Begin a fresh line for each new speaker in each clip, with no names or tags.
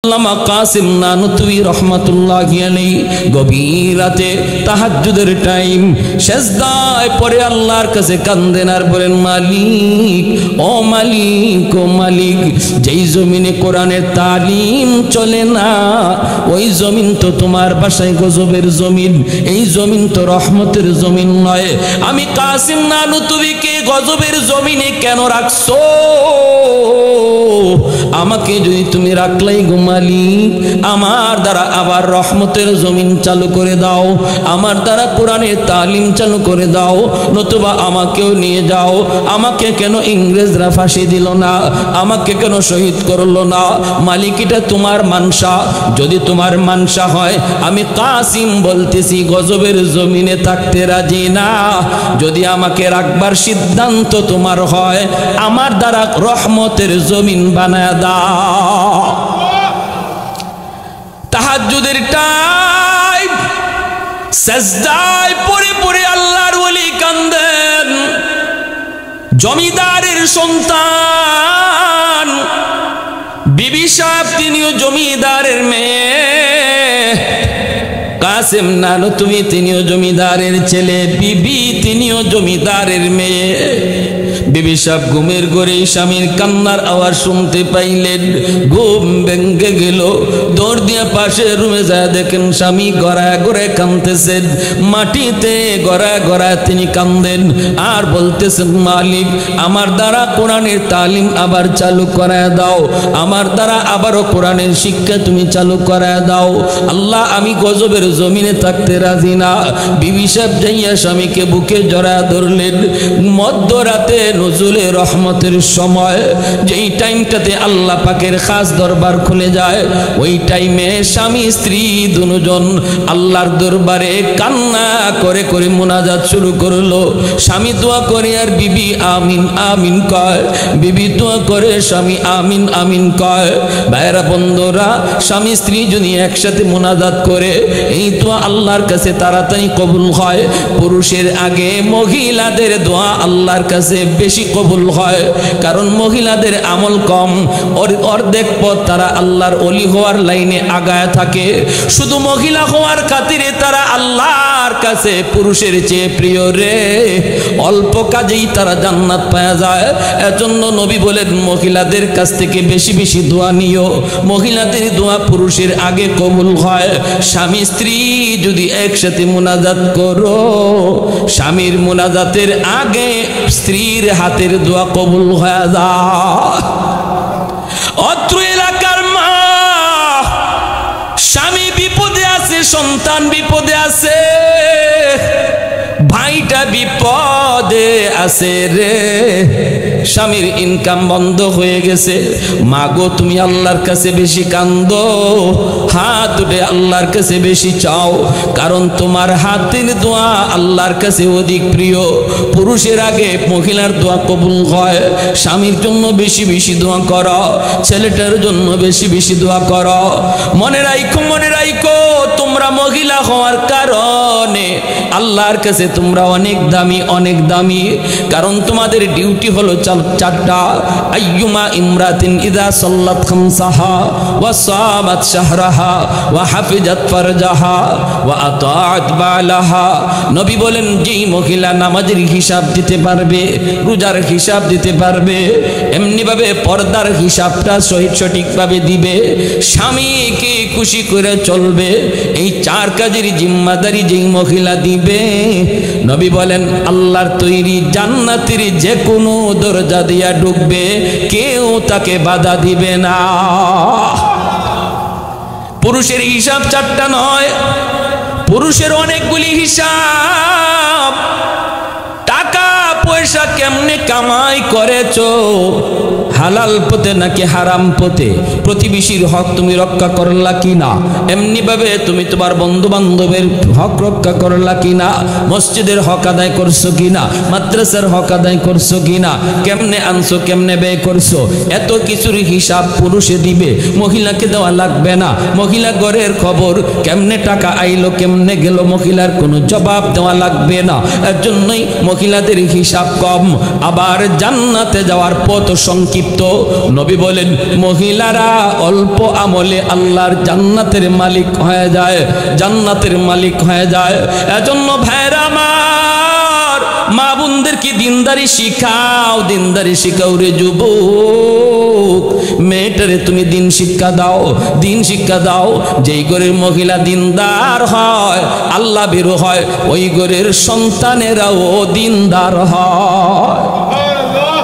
আল্লামা কাসিম নানুতুবি রাহমাতুল্লাহি আলাইহি গভীর রাতে তাহাজ্জুদের টাইম সিজদায় পড়ে আল্লাহর কাছে কান্দেন আর বলেন, মালিক ও মালিক ও মালিক, যেই জমিনে কোরআনের তালিম চলে না ওই জমিন তো তোমার বাসায় গজবের জমিন, এই জমিন তো রহমতের জমিন নয়। আমি কাসিম নানুতুবিকে গজবের জমিনে কেন রাখছো? আমাকে যদি তুমি রাখলাই গো মালিক, আমার দ্বারা আবার রহমতের জমিন চালু করে দাও, আমার দ্বারা কোরআনের তালিম চালু করে দাও, নতুবা আমাকেও নিয়ে যাও। আমাকে কেন ইংরেজরা ফাঁসি দিল না? আমাকে কেন শহীদ করলো না? মালিক, এটা তোমার মানসা। যদি তোমার মানসা হয়, আমি কাসিম বলতেছি গজবের জমিনে থাকতে রাজি না। যদি আমাকে রাখবার সিদ্ধান্ত তোমার হয়, আমার দ্বারা রহমতের জমিন বানায় দাও। তাহাজ্জুদের টাইম সিজদায় পড়ে পড়ে আল্লাহর ওলি কান্দেন। জমিদারের সন্তান বিবি সাহেব, তিনিও জমিদারের মেয়ে। কাসিম নানুতুবি, তিনিও জমিদারের ছেলে। বিবি, তিনিও জমিদারের মেয়ে। বিবি সাহেব ঘুমের ঘরে স্বামীর কান্নার আওয়াজ শুনতে পাইলেন, ঘুম ভেঙে গেল। দৌড় দিয়ে পাশে রুমে যায় দেখেন স্বামী গড়ায় গড়ায় কাঁদতেছেন, মাটিতে গড়ায় গড়ায় তিনি কান্দেন আর বলতেছেন, মালিক আমার দ্বারা কোরআনের তালিম আবার চালু করায় দাও, আমার দ্বারা আবারও কোরআনের শিক্ষা তুমি চালু করায় দাও। আল্লাহ, আমি গজবের জমিনে থাকতে রাজি না। বিবি সাহেব যাইয়া স্বামীকে বুকে জড়ায় ধরলেন। মধ্যরাতে নজুলে রহমতের সময়, যেই টাইমটাতে আল্লাহ পাকের খাস দরবার খুলে যায়, ওই টাইমে স্বামী স্ত্রী দুজন আল্লাহর দরবারে কান্না করে করে মুনাজাত শুরু করলো। স্বামী দোয়া করে আর বিবি আমিন আমিন কয়, বিবি দোয়া করে স্বামী আমিন আমিন কয়। ভাইরা বন্ধুরা, স্বামী স্ত্রী যদি একসাথে মুনাজাত করে, এই দোয়া আল্লাহর কাছে তাড়াতাড়ি কবুল হয়। পুরুষের আগে মহিলাদের দোয়া আল্লাহর কাছে বেশি কবুল হয়, কারণ মহিলাদের আমল কম, অর্ধেক পথ তারা আল্লাহর ওলি হওয়ার লাইনে আগায় থাকে। শুধু মহিলা হওয়ার খাতিরে তারা আল্লাহর কাছে পুরুষের চেয়ে প্রিয় রে। অল্প কাজেই তারা জান্নাত পাওয়া যায়। এজন্য নবী বলেন, মহিলাদের কাছ থেকে বেশি বেশি দোয়া নিও, মহিলাদের দোয়া পুরুষের আগে কবুল হয়। স্বামী স্ত্রী যদি একসাথে মুনাজাত করো, স্বামীর মুনাজাতের আগে স্ত্রীর হাতের দোয়া কবুল হয়ে যায়। অত্র এলাকার মা, স্বামী বিপদে আছে, সন্তান বিপদে আছে, ভাইটা বিপদে আছে রে। স্বামীর ইনকাম বন্ধ হয়ে গেছে। মাগো, তুমি আল্লাহর কাছে বেশি কান্দো, হাত উঠে আল্লাহর কাছে বেশি চাও, কারণ তোমার হাতের দোয়া আল্লাহর কাছে অধিক প্রিয়। পুরুষের আগে মহিলার দোয়া কবুল হয়। স্বামীর জন্য বেশি বেশি দোয়া করো, ছেলেটার জন্য বেশি বেশি দোয়া করো। মনে রাখো, মনে রাখো, তোমরা মহিলা হওয়ার কারণে আল্লাহর কাছে তোমরা অনেক দামি, অনেক দামি। কারণ তোমাদের ডিউটি হলো চারটা। আইয়ুমা ইমরাতিন ইযা সাল্লাত খামসাহা ওয়া সামাত শাহরাহা ওয়া হাফিজাত ফারজাহা ওয়া আতাআত বালাহা। নবী বলেন, যেই মহিলা নামাজের হিসাব দিতে পারবে, রোজার হিসাব দিতে পারবে, এমনি ভাবে পর্দার হিসাবটা সঠিকভাবে দিবে, স্বামীকে খুশি করে চলবে, এই চার কাজের জিম্মাদারি যেই মহিলা দিবে, নবী বলেন আল্লাহর তৈরি জান্নাতের যে কোনো দরজা দিয়া ঢুকবে, কেউ তাকে বাধা দিবে না। পুরুষের হিসাব চারটা নয়, পুরুষের অনেকগুলি হিসাব। টাকা পয়সা কেমনে কামাই করেছো, হালাল পথে নাকি হারাম পথে, প্রতিবেশীর হক তুমি রক্ষা করলা কিনা, এমনি ভাবে তুমি তোমার বন্ধু বান্ধবের হক রক্ষা করলা কিনা, মসজিদের হক আদায় করছো কিনা, মাদ্রাসার হক আদায় করছো কিনা, কেমনে আনছো, কেমনে ব্যয় করছো, এত কিছুর হিসাব পুরুষে দিবে, মহিলাকে দেওয়া লাগবে না। মহিলা ঘরের খবর, কেমনে টাকা আইলো, কেমনে গেল, মহিলার কোনো জবাব দেওয়া লাগবে না। এর জন্যই মহিলাদের হিসাব কম, আবার জান্নাতে যাওয়ার পথ সংক্ষিপ্ত। নবী বলেন মহিলারা অল্প আমলে আল্লাহর জান্নাতের মালিক হয়ে যায়, জান্নাতের মালিক হয়ে যায়। এজন্য ভাইরা আমার, মা বোনদেরকে দিনদারি শিখাও, দিনদারি শিখাও রে যুবক। মেয়েটারে তুমি দিন শিক্ষা দাও, দিন শিক্ষা দাও। যেই ঘরের মহিলা দিনদার হয়, আল্লাহ বেরো হয়, ওই ঘরের সন্তানেরাও দিনদার হয়।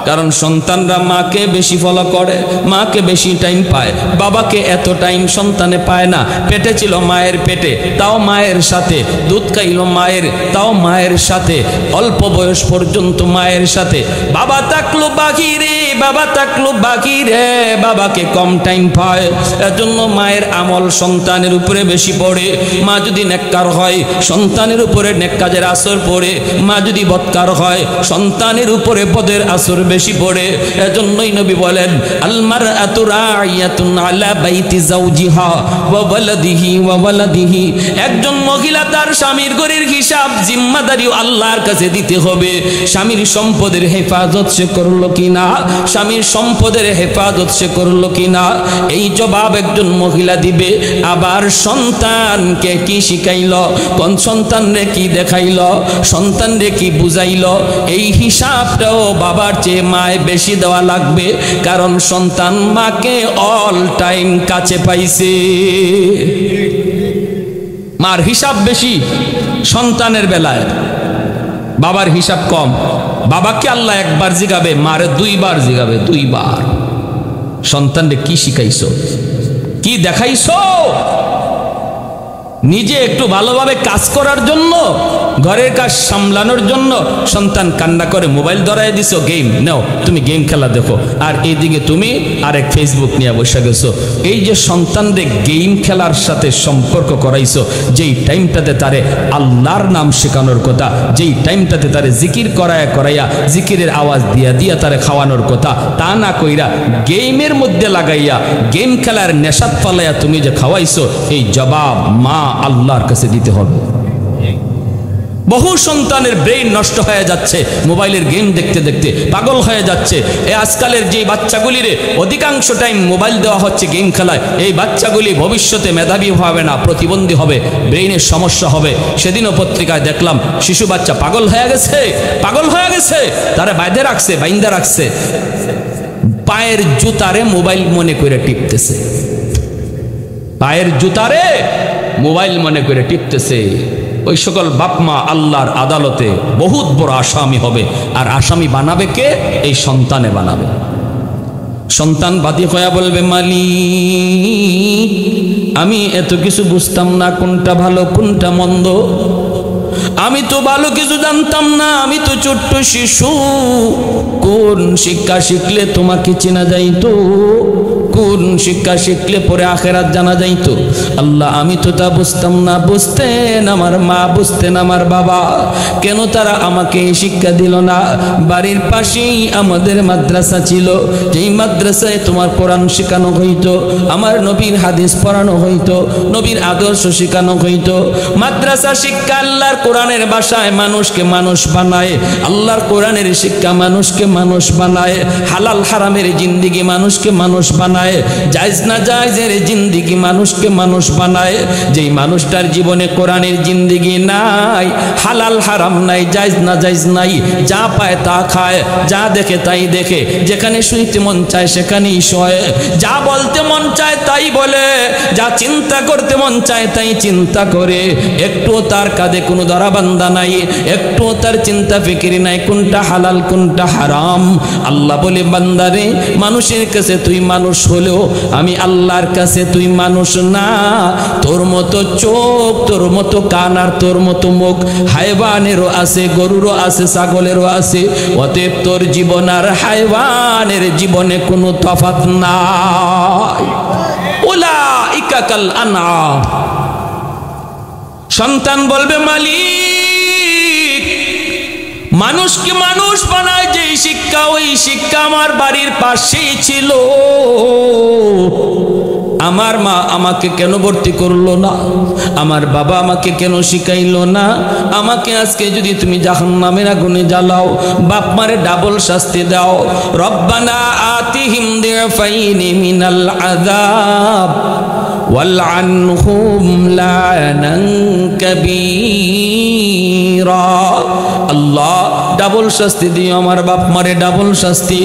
কারণ সন্তানরা মাকে বেশি ফলো করে, মাকে বেশি টাইম পায়, বাবাকে এত টাইম সন্তানে পায় না। পেটে ছিল মায়ের পেটে, তাও মায়ের সাথে, দুধ খাইল মায়ের, তাও মায়ের সাথে, অল্প বয়স পর্যন্ত মায়ের সাথে। বাবা থাকলো বাহিরে, বাবা থাকলো বাহিরে, বাবাকে কম টাইম পায়। এজন্য মায়ের আমল সন্তানের উপরে বেশি পড়ে। মা যদি নেককার হয়, সন্তানের উপরে নেক কাজের আসর পড়ে। মা যদি বদকার হয়, সন্তানের উপরে পদের আসর বেশি পড়ে। এজন্যই নবী বলেন আল মারআতু রাইয়াতুন আলা বাইতি যাওজিহা ওয়া ওয়ালাদিহি ওয়া ওয়ালাদিহি। একজন মহিলা তার স্বামীর ঘরের হিসাব জিম্মাদারি আল্লাহর কাছে দিতে হবে। স্বামীর সম্পদের হেফাজত সে করলো কিনা, স্বামীর সম্পদের হেফাজত সে করলো কিনা, এই জবাব একজন মহিলা দিবে। আবার সন্তানকে কি শিখাইল, কোন সন্তানরে কি দেখাইল, সন্তানরে কি বুঝাইল, এই হিসাবটাও বাবার চেয়ে মায় বেশি দেওয়া লাগবে। কারণ সন্তান মাকে অল টাইম কাছে পাইছে। মার হিসাব বেশি সন্তানের বেলায়, বাবার হিসাব কম। বাবাকে আল্লাহ একবার জিগাবে, মারে দুইবার জিগাবে, দুইবার। সন্তানরে কি শিখাইছো, কি দেখাইছো? নিজে একটু ভালোভাবে কাজ করার জন্য, ঘরের কাজ সামলানোর জন্য সন্তান কান্না করে, মোবাইল ধরাই দিছো, গেম নাও, তুমি গেম খেলা দেখো, আর এইদিকে তুমি আরেক ফেসবুক নিয়ে বসে গেছো। এই যে সন্তানদের গেম খেলার সাথে সম্পর্ক করাইছো, যেই টাইমটাতে তারে আল্লাহর নাম শেখানোর কথা, যেই টাইমটাতে তারে জিকির করাইয়া জিকিরের আওয়াজ দিয়া দিয়া তারে খাওয়ানোর কথা, তা না কইরা গেমের মধ্যে লাগাইয়া গেম খেলার নেশাত ফালাইয়া তুমি যে খাওয়াইছো, এই জবাব মা আল্লাহর কাছে দিতে হবে। বহু সন্তানের ব্রেইন নষ্ট হয়ে যাচ্ছে মোবাইলের গেম দেখতে দেখতে, পাগল হয়ে যাচ্ছে। এই আজকালের যে বাচ্চাগুলিরে অধিকাংশ টাইম মোবাইল দেওয়া হচ্ছে গেম খেলায়, এই বাচ্চাগুলি ভবিষ্যতে মেধাবী হবে না, প্রতিবন্ধী হবে, ব্রেইনের সমস্যা হবে। সেদিনও পত্রিকায় দেখলাম শিশু বাচ্চা পাগল হয়ে গেছে, পাগল হয়ে গেছে, তারা বাইন্ধা রাখছে, পায়ের জুতারে মোবাইল মনে করে টিপতেছে, পায়ের জুতারে মোবাইল মনে করে টিপতেছে। ওই সকল বাপমা আল্লাহর আদালতে বহুত বড় আসামি হবে। আর আসামি বানাবে কে? এই সন্তানে বানাবে। সন্তান বাদী হয়ে বলবে, মালিক আমি এত কিছু বুঝতাম না, কোনটা ভালো কোনটা মন্দ, আমি তো ভালো কিছু জানতাম না, আমি তো ছোট্ট শিশু। কোন শিক্ষা শিখলে তোমাকে চেনা যাইতো, কোন শিক্ষা শিখলে পরে আখেরাত জানা যাইতো। আল্লাহ আমি তো তা বুঝতাম না। বুঝতেন আমার মা, বুঝতেন আমার বাবা, কেন তারা আমাকে এই শিক্ষা দিল না? বাড়ির পাশেই আমাদের মাদ্রাসা ছিল, যেই মাদ্রাসায় তোমার কোরআন শেখানো হইতো, আমার নবীর হাদিস পড়ানো হইতো, নবীর আদর্শ শেখানো হইতো। মাদ্রাসা শিক্ষা আল্লাহর কোরআনের ভাষায় মানুষকে মানুষ বানায়, আল্লাহর কোরআনের শিক্ষা মানুষকে মানুষ বানায়, হালাল হারামের জিন্দিগি মানুষকে মানুষ বানায়, জায়েজ না জায়েজের জিন্দিগি মানুষকে মানুষ বানায়। যেই মানুষটার জীবনে কোরআনের জিন্দিগি নাই, হালাল হারাম নাই, জায়েজ না জায়েজ নাই, যা পায় তা খায়, যা দেখে তাই দেখে, যেখানে শুইতে মন চায় সেখানেই শোয়, যা বলতে মন চায় তাই বলে, যা চিন্তা করতে মন চায় তাই চিন্তা করে, একটুও তার কাঁধে কোনো ধরাবান্ধা নাই, একটুও তার চিন্তা ফিকিরি নাই কোনটা হালাল কোনটা হারাম। আল্লাহ বলে, বান্দারে মানুষের কাছে তুই মানুষ হলেও আমি আল্লাহর কাছে তুই মানুষ না। তোর মতো চোখ, তোর মতো কান আর তোর মতো মুখ হায়ওয়ানেরও আছে, গরুরও আছে, ছাগলেরও আছে। অতএব তোর জীবন আর হায়ওয়ানের জীবনে কোনো তফাৎ নাই। উলাইকা কাল আনআম। সন্তান বলবে, মালিক মানুষকে মানুষ বানায় যেই শিক্ষা, ওই শিক্ষা আমার বাড়ির পাশেই ছিল, আমার মা আমাকে কেন ভর্তি করলো না, আমার বাবা আমাকে কেন শিখাইলো না, আমাকে আজকে যদি তুমি জাহান্নামের আগুনে জ্বালাও, বাপ মারে ডাবল শাস্তি দাও। রব্বানা আতিহিম দিফাইনি মিনাল আযাব ওয়ালআনহুম লানান কাবীরা। আল্লাহ ডাবল শাস্তি দিও আমার বাপ মারে, ডাবল শাস্তি।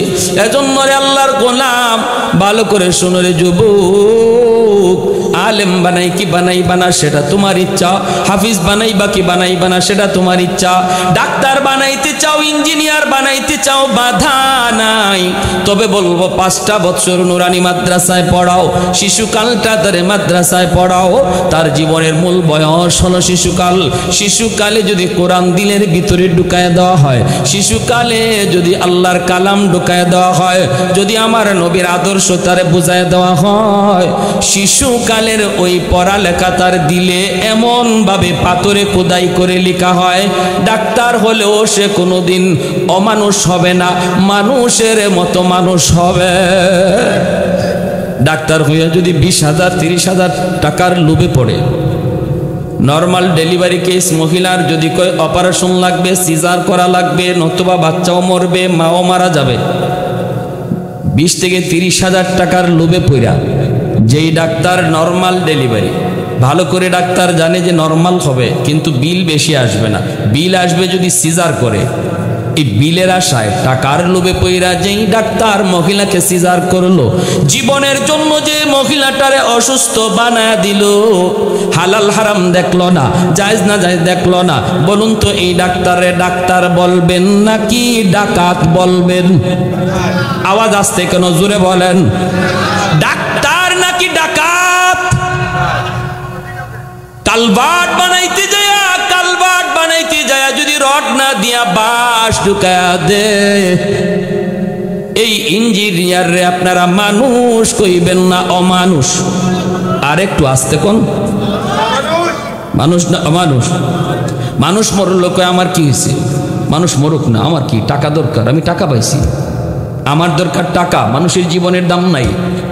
এজন্য রে আল্লাহর গোলাম ভালো করে শোনো রে যুবক, আলেম বানাই কি বানাইবা না সেটা তোমার ইচ্ছা, হাফিজ বানাইবা কি বানাইবা না সেটা তোমার ইচ্ছা, ডাক্তার বানাইতে চাও, ইঞ্জিনিয়ার বানাইতে চাও, বাধা নাই। তবে বলবো 5টা বছর নুরানি মাদ্রাসায় পড়াও, শিশুকালটা তারে মাদ্রাসায় পড়াও। তার জীবনের মূল বয়স হলো শিশুকাল। শিশুকালে যদি কোরআন দিলের ভিতরে ঢুকায় দেওয়া হয়, শিশুকালে যদি আল্লাহর কালাম ঢুকায় দেওয়া হয়, যদি আমার নবীর আদর্শ তারে বুঝায় দেওয়া হয়, শিশুকালের ওই পড়ালেখা তার দিলে এমন ভাবে পাথরে খোদাই করে লেখা হয়, ডাক্তার হলেও সে কোনোদিন অমানুষ হবে না, মানুষের মতো মানুষ হবে। ডাক্তার হইয়া যদি 20,000 30,000 টাকার লোভে পড়ে, নর্মাল ডেলিভারি কেস মহিলার যদি কয় অপারেশন লাগবে, সিজার করা লাগবে, নতুবা বাচ্চাও মরবে, মাও মারা যাবে, 20 থেকে 30,000 টাকার লোভে পড়া যেই ডাক্তার নর্মাল ডেলিভারি, ভালো করে ডাক্তার জানে যে নর্মাল হবে কিন্তু বিল বেশি আসবে না, বিল আসবে যদি সিজার করে, এই বিলের আশায় টাকার লোভে পইরা যেই ডাক্তার মহিলাকে সিজার করলো, জীবনের জন্য যে মহিলাটারে অসুস্থ বানায় দিল, হালাল হারাম দেখলো না, জায়েজ না জায়েজ দেখলো না, বলুন তো এই ডাক্তারে ডাক্তার বলবেন নাকি ডাকাত বলবেন? আওয়াজ আসতে কেন, জোরে বলেন। ডাক্তার নাকি ডাকাত? কালভার্ট বানাইতে যায় যদি রড না দিয়া বাঁশ ঢুকায়া দে, এই ইঞ্জিনিয়ার রে আপনারা মানুষ কইবেন না অমানুষ? আর একটু আস্তে কোন, মানুষ না অমানুষ? মানুষ মরল কয় আমার কি হয়েছে, মানুষ মরুক না, আমার কি টাকা দরকার, আমি টাকা পাইছি, আমার দরকার টাকা। মানুষের জীবনের দাম নাই,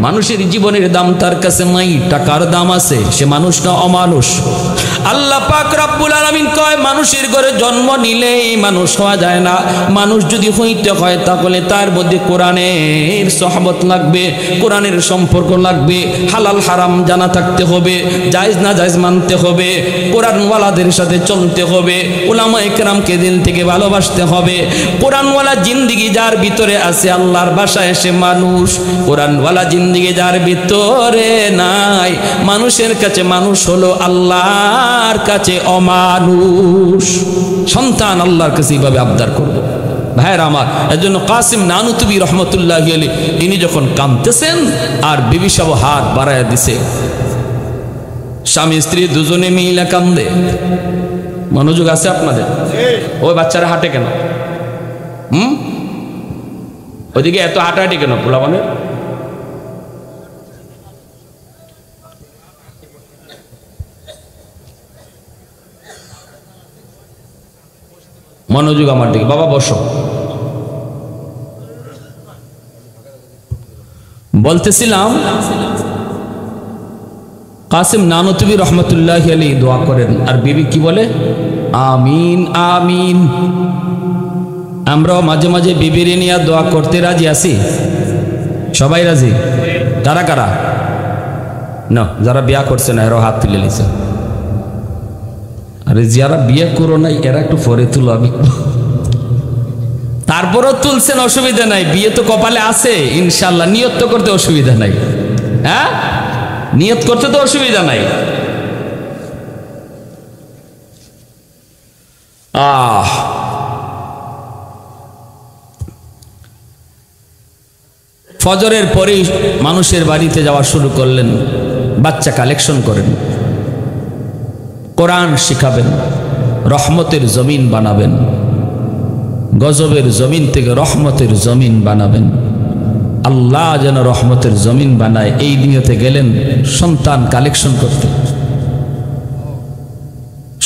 মানুষের জীবনের দাম তার কাছে নাই, টাকার দাম আছে, সে মানুষ না অমানুষ? আল্লাহ পাক রব্বুল আলামিন কয় মানুষের ঘরে জন্ম নিলেই মানুষ হওয়া যায় না, মানুষ যদি হইতে হয় তাহলে তার মধ্যে কোরআনের সহবত লাগবে, কোরআনের সম্পর্ক লাগবে, হালাল হারাম জানা থাকতে হবে, জায়েজ না জায়েজ মানতে হবে, কোরআনওয়ালাদের সাথে চলতে হবে, উলামায়ে কেরামকে দিল থেকে ভালোবাসতে হবে। কোরআনওয়ালা জিন্দেগি যার ভিতরে আছে আল্লাহর বাসায় সে মানুষ, কোরআনওয়ালা জিন্দেগি যার ভিতরে নাই, মানুষের কাছে মানুষ হলো, আল্লাহর কাছে অমানুষ। সন্তান আল্লাহর কাছে এইভাবে আবদার করবো ভাইয়ের আমার। এর জন্য কাসিম নানুতুবি রহমতুল্লাহি আলাইহি ইনি যখন কাঁদতেছেন আর বিবি সাহেব হাত বাড়ায় দিছে, স্বামী স্ত্রী দুজনে মিলে কান্দে। মনোযোগ আছে আপনাদের? ওই বাচ্চারা হাঁটে কেন? ওইদিকে এত হাঁটাহাঁটি কেন পোলাপানের? মনোযোগ আমার দিকে, বাবা বসো। বলতেছিলাম কাসিম নানুতুবি রহমতুল্লাহি আলাইহি দোয়া করেন আর বিবি কি বলে? আমিন আমিন। আমরাও মাঝে মাঝে বিবির নিয়ে দোয়া করতে রাজি আছি? সবাই রাজি? কারা কারা? না, যারা বিয়া করছে না এরাও হাত তুলে নিছে। আরে যারা বিয়ে করো নাই এরা একটু পরে তুলো, আমি তারপরও তুলছেন, অসুবিধা নাই, বিয়ে তো কপালে আছে ইনশাল্লাহ, নিয়ত তো করতে অসুবিধা নাই। হ্যাঁ, নিয়ত করতে তো অসুবিধা নাই। ফজরের পরেই মানুষের বাড়িতে যাওয়া শুরু করলেন, বাচ্চা কালেকশন করেন, কোরআন শিখাবেন, রহমতের জমিন বানাবেন, গজবের জমিন থেকে রহমতের জমিন বানাবেন। আল্লাহ যেন রহমতের জমিন বানায় এই নিয়তে গেলেন সন্তান কালেকশন করতে।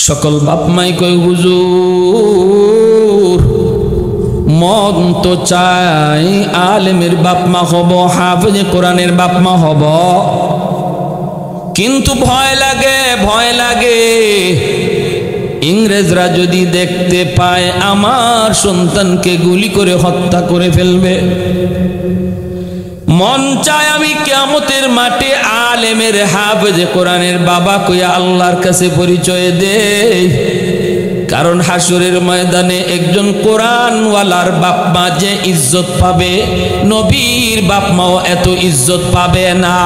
সকল বাপ মাই কই হুজুর মন তো চাই আলেমের বাপ মা হব, হাফেজে কোরআনের বাপ মা হব, কিন্তু ভয় লাগে ইংরেজরা যদি দেখতে পায় আমার সন্তানকে গুলি করে হত্যা করে ফেলবে। মন চায় আমি কিয়ামতের মাঠে আলেমের হাফেজে কোরআনের বাবা কইয়া আল্লাহর কাছে পরিচয় দেই, কারণ হাসরের ময়দানে একজন কোরআনওয়ালার বাপ মা যে ইজ্জত পাবে, নবীর বাপ মাও এত ইজ্জত পাবে না।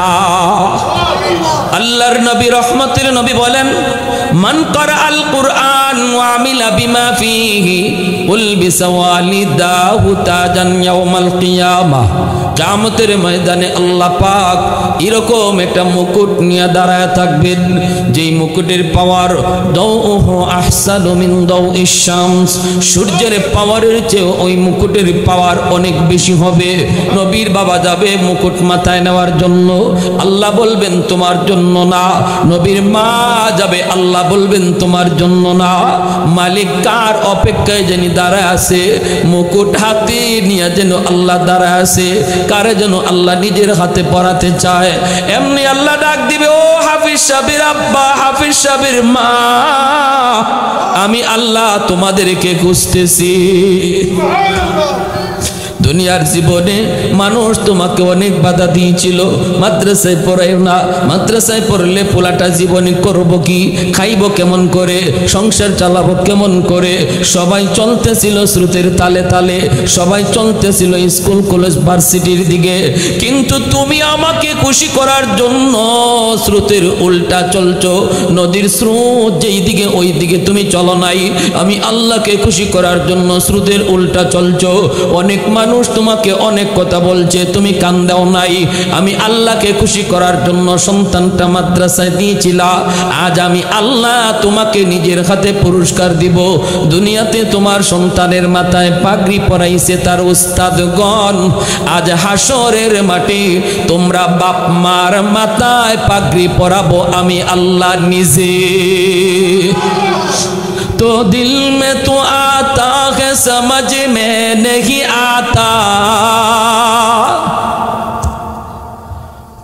আল্লাহর নবী রহমতের নবী বলেন, মান ক্বারাআল কুরআন ওয়া আমিলা বিমা ফীহি উলবিসা ওয়ালিদাহু তাজান ইয়াউমাল কিয়ামাহ। কিয়ামতের ময়দানে আল্লাহ পাক এরকম একটা মুকুট নিয়ে দাঁড়ায় থাকবেন, যেই মুকুটের পাওয়ার দাউহু আহসানু মিন দাউইশ শামস, সূর্যের পাওয়ারের চেয়ে ওই মুকুটের পাওয়ার অনেক বেশি হবে। নবীর বাবা যাবে মুকুট মাথায় নেওয়ার জন্য, আল্লাহ বলবেন তোমার জন্য না। নবীর মা যাবে, আল্লাহ বলবেন তোমার জন্য না। মালিক কার অপেক্ষায় যিনি দাঁড়ায় আছে, মুকুট হাতে নিয়ে যেন আল্লাহ দাঁড়ায় আছে, কারে যেন আল্লাহ নিজের হাতে পরাতে চায়। এমনি আল্লাহ ডাক দিবে, ও হাফিজ সাহেবের আব্বা, হাফিজ সাহেবের মা, আমি আল্লাহ তোমাদেরকে খুঁজতেছি। দুনিয়ার জীবনে মানুষ তোমাকে অনেক বাধা দিয়েছিল, মাদ্রাসায় পড়াইও না, মাদ্রাসায় পড়লে পোলাটা জীবনে করব কি, খাইব কেমন করে, সংসার চালাবো কেমন করে। সবাই চলতেছিল স্রোতের তালে তালে, সবাই চলতেছিল স্কুল কলেজ ভার্সিটির দিকে, কিন্তু তুমি আমাকে খুশি করার জন্য স্রোতের উল্টা চলছো। নদীর স্রোত যেই দিকে ওই দিকে তুমি চলো নাই, আমি আল্লাহকে খুশি করার জন্য স্রোতের উল্টা চলছো। অনেক মানুষ তোমাকে অনেক কথা বলছে, তুমি কান দাও নাই। আমি আল্লাহকে খুশি করার জন্য সন্তানটা মাদ্রাসায় দিয়েছিলা, আজ আমি আল্লাহ তোমাকে নিজের হাতে পুরস্কার দিব। দুনিয়াতে তোমার সন্তানের মাথায় পাগড়ি পরাইছে তার উস্তাদগণ, আজ হাসরের মাঠে তোমরা বাপ মার মাথায় পাগড়ি পরাবো আমি আল্লাহ নিজে। तो दिल में तो आता है समझ में नहीं आता,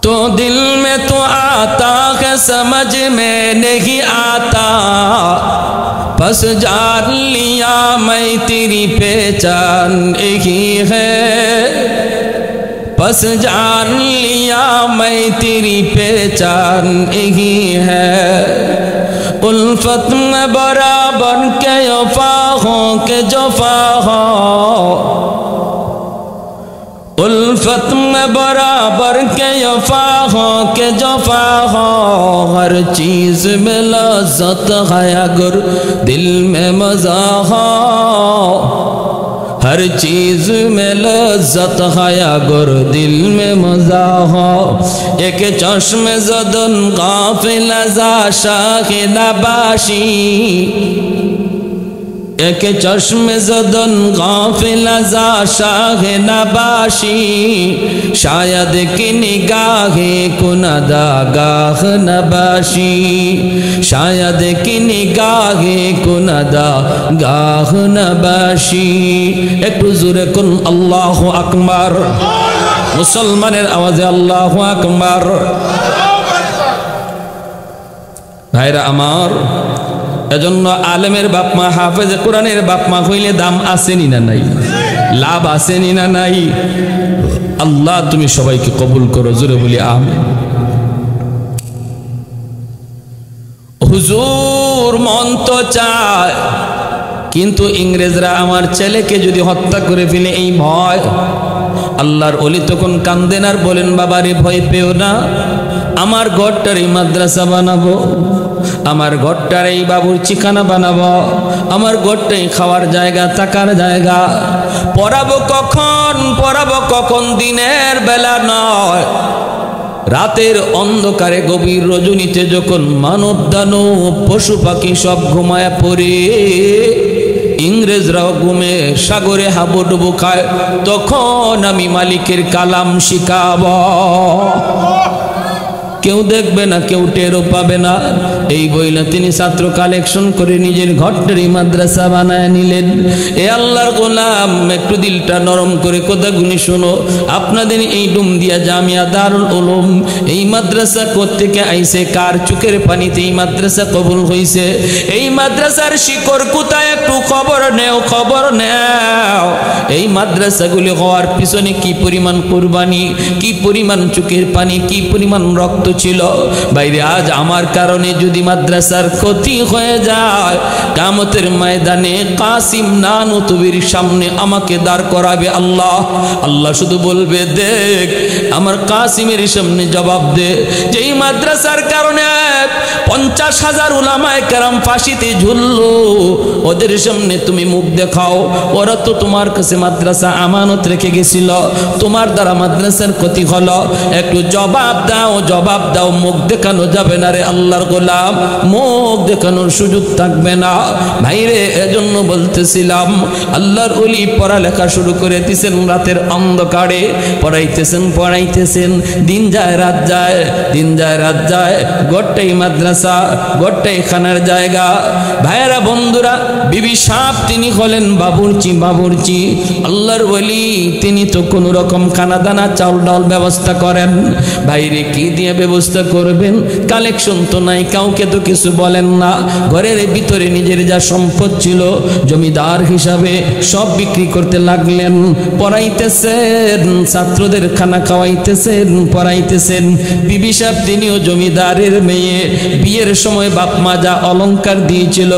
तो दिल में तो आता है समझ में नहीं आता, बस जान लिया मैं तेरी पहचान यही है, बस जान लिया मैं तेरी पहचान यही है। उल्फत में बराबर के वफा हो के जफा हो, उल्फत में बराबर के वफा हो के जफा हो, हर चीज में लज्जत है अगर दिल में मजा हो, हर चीज में लज्जत है अगर दिल में मजा हो। एक चश्मे ज़दन गाफिल ज़ा शाहिद बाशी, एक चश्मे ज़दन गाफिल ज़ा शाहिद बाशी, शायद कि निगाहे कुनदा गाह नबाशी, शायद कि निगाहे कुनदा गाह नबाशी। একটু জোরে কোন আল্লাহু আকবার, মুসলমানের আওয়াজে আল্লাহু আকবার। ভাইরা আমার, এজন্য আলেমের বাপ মা, হাফেজে কোরআনের বাপ মা হইলে দাম আসেনি না নাই, লাভ আসেনি না নাই। আল্লাহ তুমি সবাইকে কবুল করো, জোরে বলি আমিন। হুজুর মন তো চায়, কিন্তু ইংরেজরা আমার ছেলেকে যদি হত্যা করে ফেলে এই ভয়। আল্লাহর ওলি তখন কান্দেন আর বলেন, বাবারে ভয় পেও না, আমার ঘরটার এই মাদ্রাসা বানাবো, আমার ঘরটার এই বাবুর চিখানা বানাবো, আমার ঘরটাই খাওয়ার জায়গা, থাকার জায়গা। পড়াবো কখন দিনের বেলা নয়, রাতের অন্ধকারে গভীর রজনীতে যখন মানব দানব পশু পাখি সব ঘুমায় পড়ে, ইংরেজরাও ঘুমে সাগরে হাবুডুবু খায়, তখন আমি মালিকের কালাম শিখাব। কেউ দেখবে না, কেউ টেরও পাবে না। এই বইলা তিনি ছাত্র কালেকশন করে নিজের ঘরটারই মাদ্রাসা বানায় নিলেন। এ আল্লাহর গোলাম, একটু দিলটা নরম করে কথাগুলি শোনো। আপনাদের এই ডুমদিয়া জামিয়া দারুল উলুম এই মাদ্রাসা কোত্থেকে আইছে, কার চোখের পানিতে এই মাদ্রাসা কবুল হইছে, এই মাদ্রাসার শিকড় কোথায় একটু খবর নেও, খবর নেও। এই মাদ্রাসাগুলি হওয়ার পিছনে কি পরিমাণ কুরবানি, কি পরিমাণ চোখের পানি, কি পরিমাণ রক্ত ছিল। বাইরে আজ আমার কারণে যদি মাদ্রাসার ক্ষতি হয়ে যায়, কিয়ামতের ময়দানে কাসিম নানুতুবির সামনে আমাকে দাঁড় করাবে আল্লাহ। আল্লাহ শুধু বলবে, দেখ আমার কাসিমের সামনে জবাব দে, যে এই মাদ্রাসার কারণে 50,000 উলামায়ে কেরাম ফাঁসিতে ঝুললো, ওদের সামনে তুমি মুখ দেখাও। ওরা তো তোমার কাছে মাদ্রাসা আমানত রেখে গেছিল, তোমার দ্বারা মাদ্রাসার ক্ষতি হলো, একটু জবাব দাও, জবাব দাও। মুখ দেখানো যাবে না রে আল্লাহর গোলাম, মুখ দেখানোর সুযোগ থাকবে না। ভাইরে, এজন্য বলতেছিলাম আল্লাহর ওলি পড়ালেখা শুরু করে দিয়েছেন রাতের অন্ধকারে, পড়াইতেছেন। দিন যায় রাত যায়, দিন যায় রাত যায়, গোটাই মাদ্রাসা, গোটাই খানার জায়গা। ভাইয়েরা, বন্ধুরা, বিবি সাহেব তিনি হলেন বাবুর্চি। আল্লাহর ওলি তিনি তো কোনো রকম খানা দানা চাউল ডাল ব্যবস্থা করেন। বাইরে কি দিয়ে ব্যবস্থা করবেন? কালেকশন তো নাই, কাউকে তো কিছু বলেন না। ঘরের ভিতরে নিজের যা সম্পদ ছিল জমিদার হিসাবে সব বিক্রি করতে লাগলেন। পড়াইতেছেন, ছাত্রদের খানা খাওয়াইতেছেন, পড়াইতেছেন। বিবি সাহেব তিনিও জমিদারের মেয়ে। বিয়ের সময় বাপ মা যা অলংকার দিয়েছিল,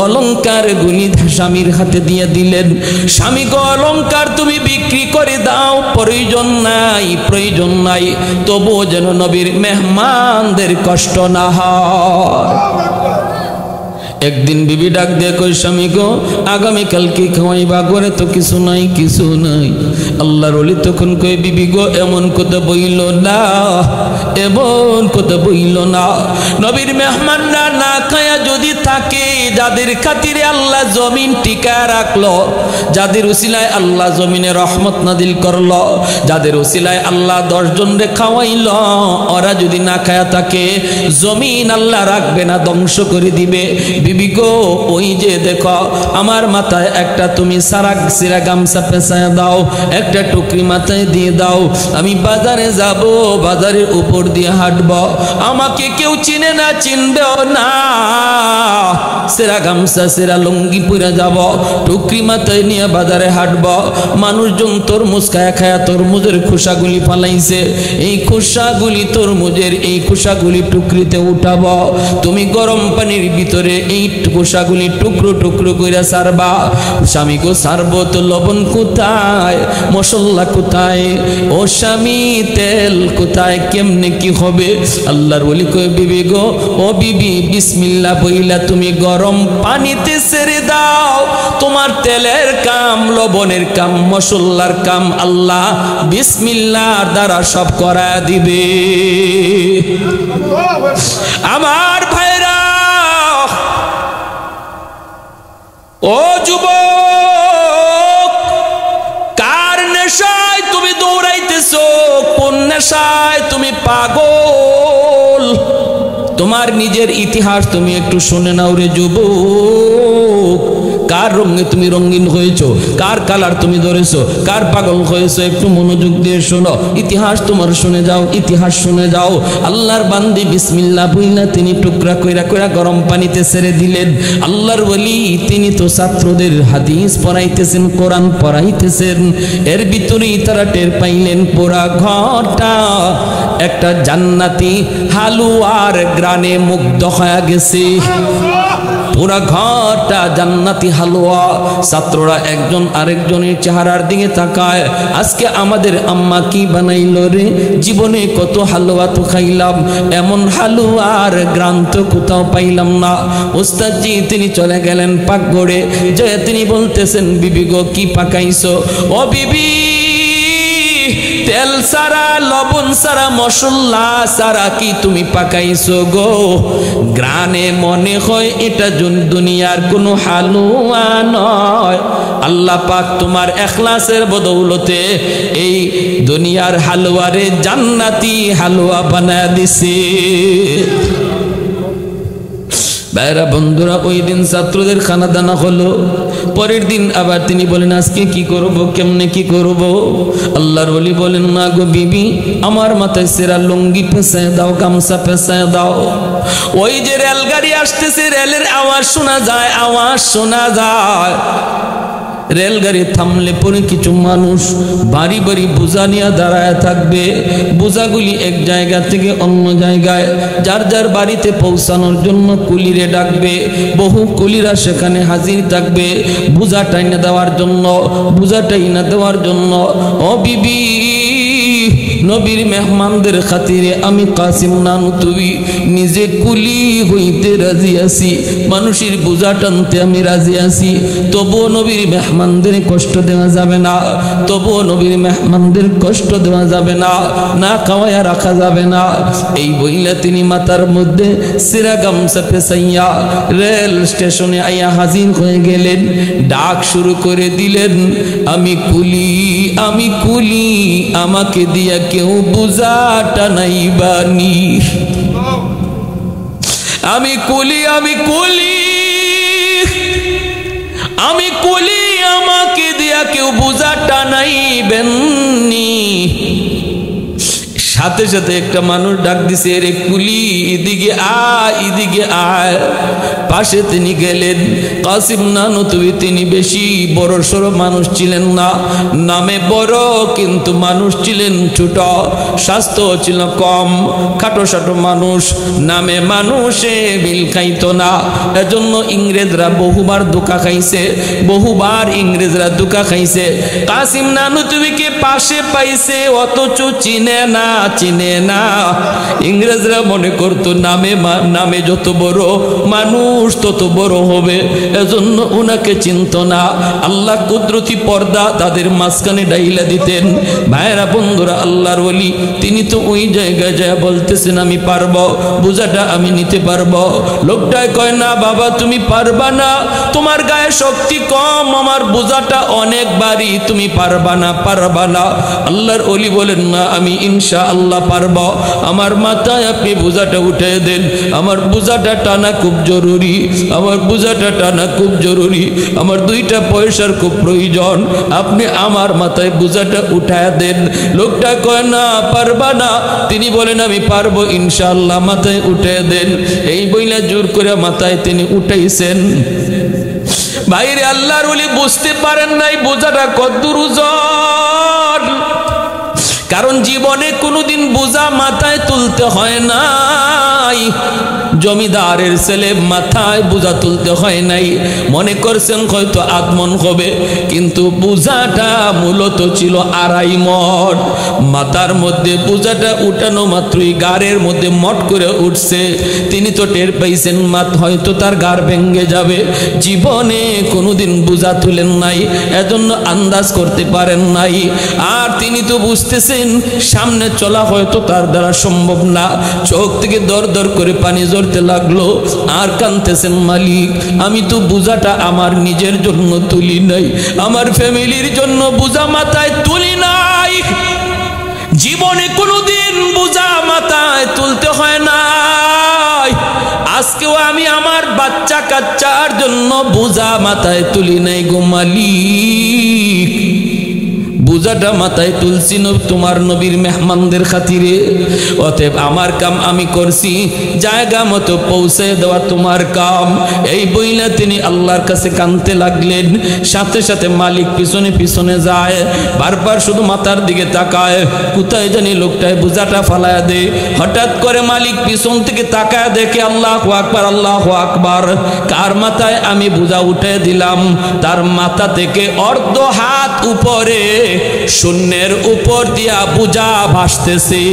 অলংকার গুলি স্বামীর হাতে দিয়ে দিলেন। স্বামী গো, অলংকার তুমি বিক্রি করে দাও, প্রয়োজন নাই, তবুও যেন নবীর মেহমানদের কষ্ট না হয়। একদিন বিবি ডাক দিয়ে কই, স্বামী গো, আগামীকাল কি খাওয়াইবা? ঘরে তো কিছু নাই। আল্লাহর ওলি তখন কই, বিবি গো, এমন কথা বইল না, এমন কথা বইল না। নবীর মেহমানরা না খায়া যদি থাকে, যাদের খাতিরে আল্লাহ জমিন টিকা রাখলো, যাদের উসিলায় আল্লাহ জমিনে রহমত নাদিল করলো, যাদের উসিলায় আল্লাহ 10 জনরে খাওয়াইল, ওরা যদি না খায়া থাকে, জমিন আল্লাহ রাখবে না, ধ্বংস করে দিবে। বিবি গো, ওই যে দেখো আমার মাথায় একটা তুমি সিরা গামছা পেঁচায় দাও, একটা টুকরি মাথায় দিয়ে দাও। আমি বাজারে যাব, বাজারের উপর দিয়ে হাঁটব, আমাকে কেউ চিনে না, চিনবেও না। সিরা গামছা সিরা লুঙ্গি পরে যাব, টুকরি মাথায় নিয়ে বাজারে হাঁটব। মানুষজন তরমুজ খায়া তরমুজের খোসাগুলি ফালাইছে, এই খোসাগুলি তরমুজের এই খোসাগুলি টুকরিতে উঠাবো। তুমি গরম পানির ভিতরে এই খোসাগুলি টুকরো টুকরো করে সারবা। স্বামী গো, সারবো তো লবণ কোথায়, মশলা কোথায়, ও স্বামী তেল কোথায়, কেমনে কি হবে? আল্লাহর ওলি কই, বিবি গো, ও বিবি, বিসমিল্লাহ বইলা তুমি গরম পানিতে ছেড়ে দাও। তোমার তেলের কাম, লবণের কাম, মশলার কাম আল্লাহ বিসমিল্লাহর দ্বারা সব করা দিবে। আমার ভাইরা, ও যুবক, কার নেশায় তুমি দৌড়াইতেছো? কোন নেশায় তুমি পাগল? তোমার নিজের ইতিহাস তুমি একটু শুনে নাও রে যুবক। কার রঙে তুমি রঙিন হয়েছো, কার কালার তুমি ধরেছো, কার পাগল হয়েছো, একটু মনোযোগ দিয়ে শোনো। ইতিহাস তোমার শুনে যাও, ইতিহাস শুনে যাও। আল্লাহর বান্দি বিসমিল্লাহ বইলা তিনি টুকরা কইরা গরম পানিতে ছেড়ে দিলেন। আল্লাহর ওলি তিনি তো ছাত্রদের হাদিস পড়াইতেছেন, কোরআন পড়াইতেছেন। এর ভিতরেই তারা টের পাইলেন পুরা ঘরটা একটা জান্নাতি হালুয়ার গ্রানে মুগ্ধ হয়ে গেছে। পুরা ঘরটা জান্নাতি হালুয়া। ছাত্ররা একজন আরেকজনের চেহারার দিকে তাকায়, আজকে আমাদের আম্মা কি বানাইল রে? জীবনে কত হালুয়া তো খাইলাম, এমন হালুয়ার গ্রান তো কোথাও পাইলাম না। ওস্তাদজি তিনি চলে গেলেন পাকঘরে, যে তিনি বলতেছেন, বিবি গো, কি পাকাইছো? ও বিবি, তেল সারা লবণ সারা মশলা সারা কি তুমি পাকাইছো গো? গ্রানে মনে হয় এটা দুনিয়ার কোনো হালুয়া নয়। আল্লাহ পাক তোমার ইখলাসের বদৌলতে এই দুনিয়ার হালুয়ারে জান্নাতি হালুয়া বানায় দিছে। ভাইরা বন্ধুরা, ওই দিন ছাত্রদের খানা দানা হলো। পরের দিন আবার তিনি বলেন আজকে কি করব, কেমনে কি করব? আল্লাহর ওলি বলেন না গো বিবি, আমার মাথায় সেরা লুঙ্গি পেঁচায় দাও, গামছা পেঁচায় দাও। ওই যে রেলগাড়ি আসতেছে, রেলের আওয়াজ শোনা যায়, আওয়াজ শোনা যায়। রেলগাড়ি থামলে পরে কিছু মানুষ বাড়ি বাড়ি বোঝা নিয়ে দাঁড়ায় থাকবে। বোঝাগুলি এক জায়গা থেকে অন্য জায়গায় যার যার বাড়িতে পৌঁছানোর জন্য কুলিরে ডাকবে। বহু কুলিরা সেখানে হাজির থাকবে বোঝা টাইনা দেওয়ার জন্য, বোঝা টাইনা দেওয়ার জন্য। ও বিবি, নবীর মেহমানদের খাতিরে আমি কাসিম নানুতুবি নিজে কুলি হইতে রাজি আছি, মানুষের বোঝা টানতে আমি রাজি আছি। তবুও নবীর মেহমানদের কষ্ট দেওয়া যাবে না, তবুও নবীর মেহমানদের কষ্ট দেওয়া যাবে না, না খাওয়াইয়া রাখা যাবে না। এই বইলা তিনি মাথার মধ্যে সিরা গামছা পেঁচাইয়া রেল স্টেশনে আইয়া হাজির হয়ে গেলেন। ডাক শুরু করে দিলেন, আমি কুলি, আমি কুলি, আমাকে দিয়া কেউ বোঝা টানাইবানি। আমি কুলি, আমি কুলি, আমি কুলি, আমাকে দিয়া কেউ বোঝা টানাইবেননি। সাথে সাথে একটা মানুষ ডাক দিছে, রে কুলি এদিকে আয়, এদিকে আয়। পাশে তিনি গেলেন। কাসিম নানুতুবি তিনি বেশি বড় সড়ো মানুষ ছিলেন না, নামে বড় কিন্তু মানুষ ছিলেন ছোট, স্বাস্থ্য ছিল কম, খাটো সাটো মানুষ, নামে মানুষে বিল খাইত না। এজন্য ইংরেজরা বহুবার ধোঁকা খাইছে, বহুবার ইংরেজরা ধোঁকা খাইছে। কাসিম নানুতুবিকে পাশে পাইছে অথচ চিনে না, চিনে না। ইংরেজরা মনে করতো নামে যত বড় মানুষ তত বড় হবে, এজন্য ওনাকে চিনত না। আল্লাহ কুদরতি পর্দা তাদের মাঝখানে ডাইলা দিতেন। ভাইরা বন্ধুরা, আল্লাহর ওলি তিনি তো ওই জায়গায় যায় বলতেছেন আমি পারবো, বোঝাটা আমি নিতে পারবো। লোকটাই কয় না বাবা তুমি পারবা না, তোমার গায়ে শক্তি কম, আমার বোঝাটা অনেক ভারী, তুমি পারবা না, পারবা না। আল্লাহর ওলি বলেন না আমি ইনশাআল্লাহ পারবো, আমার মাথায় আপনি বোঝাটা উঠে দেন, আমার বোঝাটা টানা খুব জরুরি, আমার বোঝাটা টানা খুব জরুরি, আমার 2টা পয়সার খুব প্রয়োজন, আপনি আমার মাথায় বোঝাটা উঠায় দেন। লোকটা কয় না পারবা না, তিনি বলেন আমি পারবো ইনশাআল্লাহ, মাথায় উঠে দেন। এই বইলা জোর করে মাথায় তিনি উঠাইছেন। বাইরে আল্লাহর ওলি বুঝতে পারেন নাই বোঝাটা কতদূর ওজন, কারণ জীবনে কোনোদিন বোঝা মাথায় তুলতে হয় নাই। জমিদারের ছেলে মাথায় বোঝা তুলতে হয় নাই, মনে করছেন হয়তো আত্মন হবে, কিন্তু বোঝাটা মূলত ছিল 2.5 মণ। মাথার মধ্যে বোঝাটা উঠানো মাত্রই গাড়ের মধ্যে মট করে উঠছে। তিনি তো টের পাইছেন হয়তো তার গাড় ভেঙে যাবে, জীবনে কোনোদিন বোঝা তুলেন নাই, এজন্য আন্দাজ করতে পারেন নাই। আর তিনি তো বুঝতেছেন সামনে চলা হয়তো তার দ্বারা সম্ভব না। চোখ থেকে দর দর করে পানি ঝরতে লাগলো, আর কাঁদতেছেন মালিক আমি তো বোঝাটা আমার নিজের জন্য তুলি নাই, আমার ফ্যামিলির জন্য বোঝা মাথায় তুলি নাই। জীবনে কোনোদিন বোঝা মাথায় তুলতে হয় নাই, আজকেও আমি আমার বাচ্চা কাচ্চার জন্য বোঝা মাথায় তুলি নাই গো মালিক। বোঝাটা মাথায় তুলছি তোমার নবীর মেহমানদের খাতিরে, অতএব আমার কাম আমি করছি, জায়গা মতো পৌঁছে দেওয়া তোমার কাম। এই বইলা তিনি আল্লাহর কাছে কাঁদতে লাগলেন। সাথে সাথে মালিক পিছনে পিছনে যায়, বারবার শুধু মাথার দিকে তাকায়, কোথায় জানি লোকটায় বোঝাটা ফালায়া দে। হঠাৎ করে মালিক পিছন থেকে তাকায় দেখে আল্লাহু আকবার, আল্লাহু আকবার, কার মাথায় আমি বোঝা উঠে দিলাম, তার মাথা থেকে অর্ধ হাত উপরে শূন্যের উপর দিয়া বোঝা ভাসতেছে।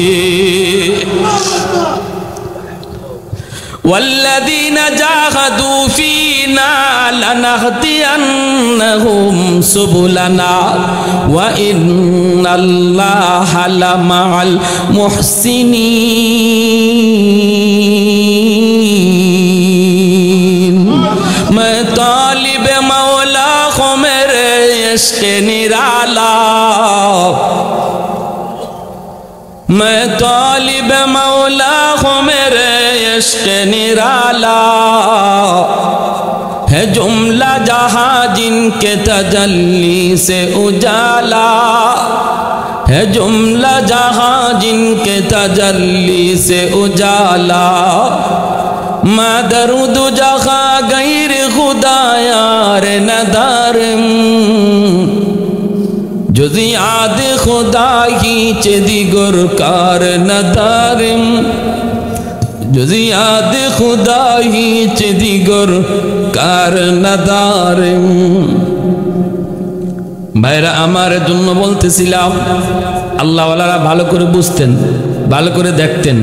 والذين جاهدوا فينا لنهدينهم سبلنا وإن الله لمع المحسنين मैं तालिब मौला को मेरे इश्क़ निराला मैं तालिब मौला हूँ मेरे इश्क़ निराला है जुमला जहाँ जिनके तजल्ली से उजाला है जुमला जहाँ जिनके तजल्ली से उजाला मैं दरूद जहाँ गैर खुदा यार नदारम जुज़ी याद खुदा ही चेदिगुर कार नदारिम जुज़ी याद खुदा ही चेदिगुर कार नदारिम भाईरा आमार जन्य बोलतेছিলাম আল্লাহ ওয়ালারা ভালো করে বুঝতেন ভালো করে দেখতেন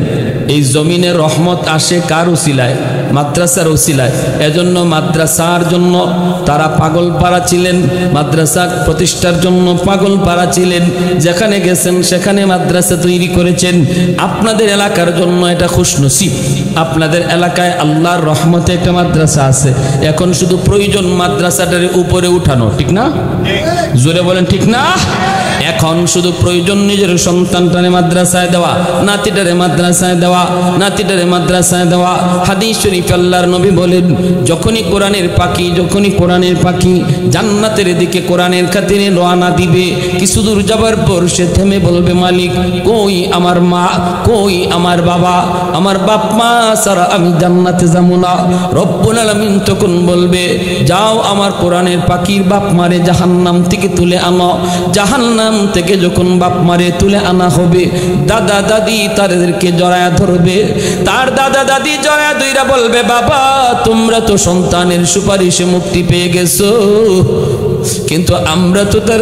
এই জমিনে রহমত আসে কার উসিলায় মাদ্রাসার উসিলায় এজন্য মাদ্রাসার জন্য তারা পাগল পারা ছিলেন মাদ্রাসা প্রতিষ্ঠার জন্য পাগল পারা ছিলেন যেখানে গেছেন সেখানে মাদ্রাসা তৈরি করেছেন আপনাদের এলাকার জন্য এটা খুশনসিব আপনাদের এলাকায় আল্লাহর রহমতে একটা মাদ্রাসা আছে এখন শুধু প্রয়োজন মাদ্রাসাটার উপরে উঠানো ঠিক না জোরে বলেন ঠিক না এখন শুধু প্রয়োজন নিজের সন্তানটারে মাদ্রাসায় দেওয়া নাতিটারে মাদ্রাসায় দেওয়া নাতিটারে মাদ্রাসায় দেওয়া হাদিস শরীফ আল্লাহর নবী বলেন যখনই কোরআনের পাখি জান্নাতের দিকে কোরআনের খাতিরে রওনা দিবে কিছু দূর যাবার পর সে থেমে বলবে মালিক কই আমার মা কই আমার বাবা আমার বাপ মা ছাড়া আমি জান্নাতে যাব না রব্বুল আলামিন তখন বলবে যাও আমার কোরআনের পাখির বাপ মারে জাহান্নাম থেকে তুলে আনো জাহান্নাম থেকে যখন বাপ মারে তুলে আনা হবে দাদা দাদি তাদেরকে জড়ায়া ধরবে তার দাদা দাদি জড়ায়া ধইরা বলবে বাবা তোমরা তো সন্তানের সুপারিশে মুক্তি পেয়ে গেছো কিন্তু আমরা তো তার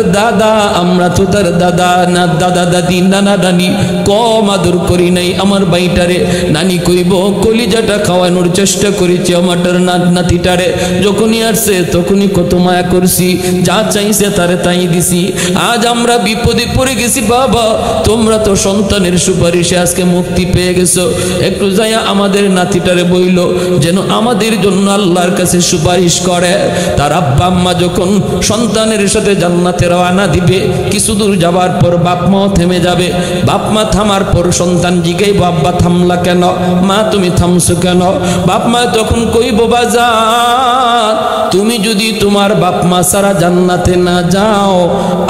দাদা না দাদা দাদি নানা নানি কম আদর করি নাই আমার বাইটারে নানি কইব কলিজাটা খাওয়ানোর চেষ্টা করেছি আমারটার নাতিটারে যখনই আসছে তখনই কত মায়া করছি যা চাইছে তারে তাই দিছি আজ আমরা বিপদে পড়ে গেছি বাবা তোমরা তো সন্তানের সুপারিশে আজকে মুক্তি পেয়ে গেছো একটু যাইয়া আমাদের নাতিটারে বইল যেন আমাদের জন্য আল্লাহর কাছে সুপারিশ করে তার আব্বা আম্মা যখন সন্তানের সাথে জান্নাতে রওনা দিবে কিছু দূর যাবার পর বাপ মা থেমে যাবে বাপ মা থামার পর সন্তান জিগাইব আব্বা থামলা কেন মা তুমি থামছো কেন বাপ মা তখন কইব বাজান তুমি যদি তোমার বাপ মা সারা জান্নাতে না যাও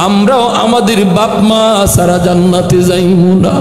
আমরাও আমাদের বাপ মা সারা জান্নাতে যাইব না